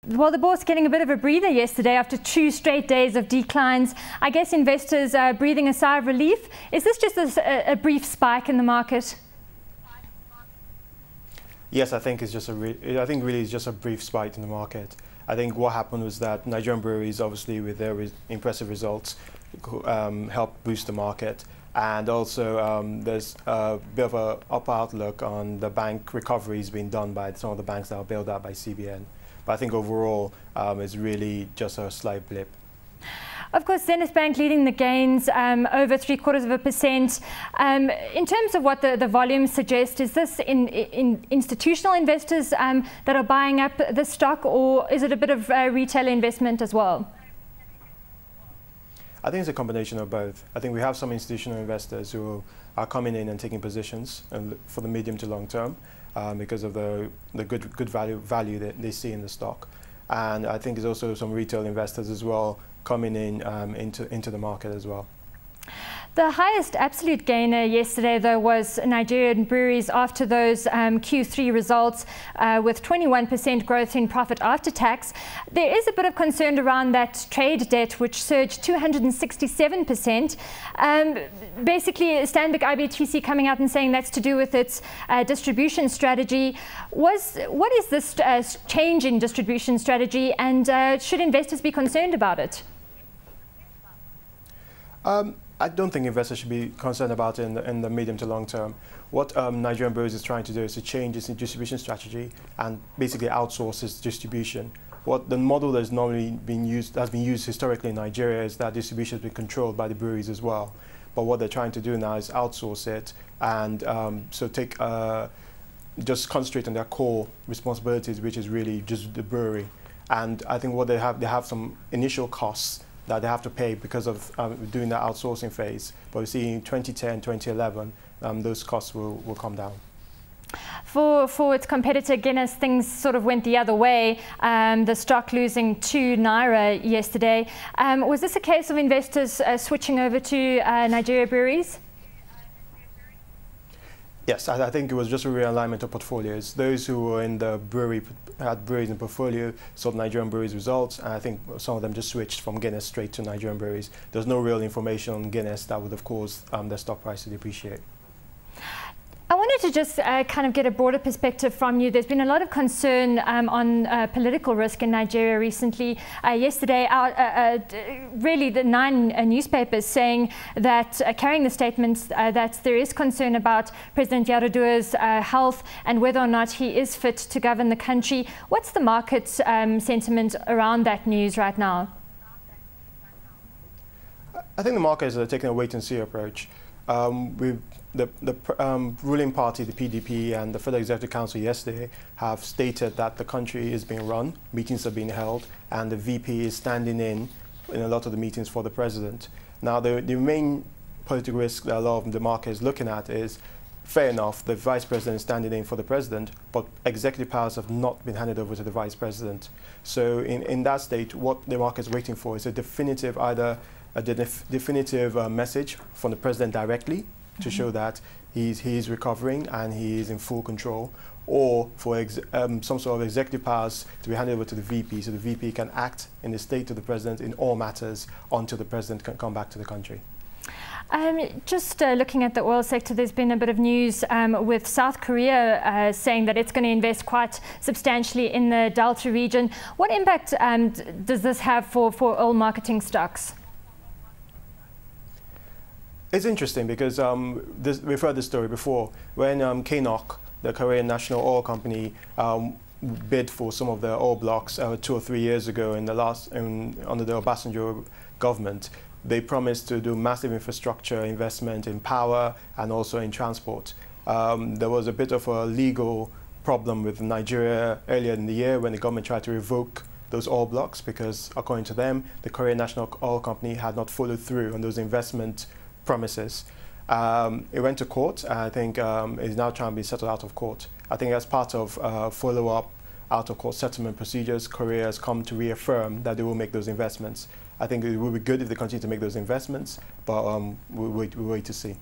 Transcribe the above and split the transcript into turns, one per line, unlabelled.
Well, the bourse getting a bit of a breather yesterday after 2 straight days of declines. I guess investors are breathing a sigh of relief. Is this just a brief spike in the market?
Yes, I think it's just really it's just a brief spike in the market. I think what happened was that Nigerian Breweries, obviously with their impressive results, helped boost the market. And also there's a bit of an up outlook on the bank recoveries being done by some of the banks that are bailed out by CBN. But I think overall it's really just a slight blip.
Of course, Zenith Bank leading the gains, over 0.75%. In terms of what the volumes suggest, is this in institutional investors that are buying up the stock, or is it a bit of retail investment as well?
I think it's a combination of both. I think we have some institutional investors who are coming in and taking positions for the medium to long term because of the good value that they see in the stock. And I think there's also some retail investors as well coming in into the market as well.
The highest absolute gainer yesterday, though, was Nigerian Breweries after those Q3 results with 21% growth in profit after tax. There is a bit of concern around that trade debt, which surged 267%. Basically, Stanbic IBTC coming out and saying that's to do with its distribution strategy. What is this change in distribution strategy, and should investors be concerned about it?
I don't think investors should be concerned about it in the medium to long term. What Nigerian Breweries is trying to do is to change its distribution strategy and basically outsource its distribution. What the model that has been used historically in Nigeria is that distribution has been controlled by the breweries as well. But what they're trying to do now is outsource it and so just concentrate on their core responsibilities, which is really just the brewery. And I think what they have some initial costs that they have to pay because of doing the outsourcing phase. But we see in 2010, 2011, those costs will come down.
For its competitor Guinness, things sort of went the other way, the stock losing to Naira yesterday. Was this a case of investors switching over to Nigeria Breweries?
Yes, I think it was just a realignment of portfolios. Those who were in the had breweries in portfolio saw Nigerian Breweries results, and I think some of them just switched from Guinness straight to Nigerian Breweries. There's no real information on Guinness that would have caused the stock price to depreciate.
I wanted to just kind of get a broader perspective from you. There's been a lot of concern on political risk in Nigeria recently. Yesterday, really the 9 newspapers saying that, carrying the statements that there is concern about President Yar'Adua's health and whether or not he is fit to govern the country. What's the market sentiment around that news right now?
I think the markets are taking a wait-and-see approach. The ruling party, the PDP, and the Federal Executive Council yesterday have stated that the country is being run, meetings are being held, and the VP is standing in a lot of the meetings for the president. Now, the main political risk that a lot of the market is looking at is, fair enough, the vice president is standing in for the president, but executive powers have not been handed over to the vice president. So in that state, what the market is waiting for is a definitive, definitive message from the president directly to show that he's recovering and he is in full control, or for some sort of executive powers to be handed over to the VP, so the VP can act in the state of the president in all matters until the president can come back to the country.
Just looking at the oil sector, there's been a bit of news with South Korea saying that it's going to invest quite substantially in the Delta region. What impact does this have for oil marketing stocks?
It's interesting because we've heard this story before. When KNOC, the Korean National Oil Company, bid for some of the oil blocks 2 or 3 years ago under the Obasanjo government, they promised to do massive infrastructure investment in power and also in transport. There was a bit of a legal problem with Nigeria earlier in the year when the government tried to revoke those oil blocks because, according to them, the Korean National Oil Company had not followed through on those investment promises. It went to court, and I think it's now trying to be settled out of court. I think as part of follow-up out-of-court settlement procedures, Korea has come to reaffirm that they will make those investments. I think it will be good if they continue to make those investments, but we'll wait to see.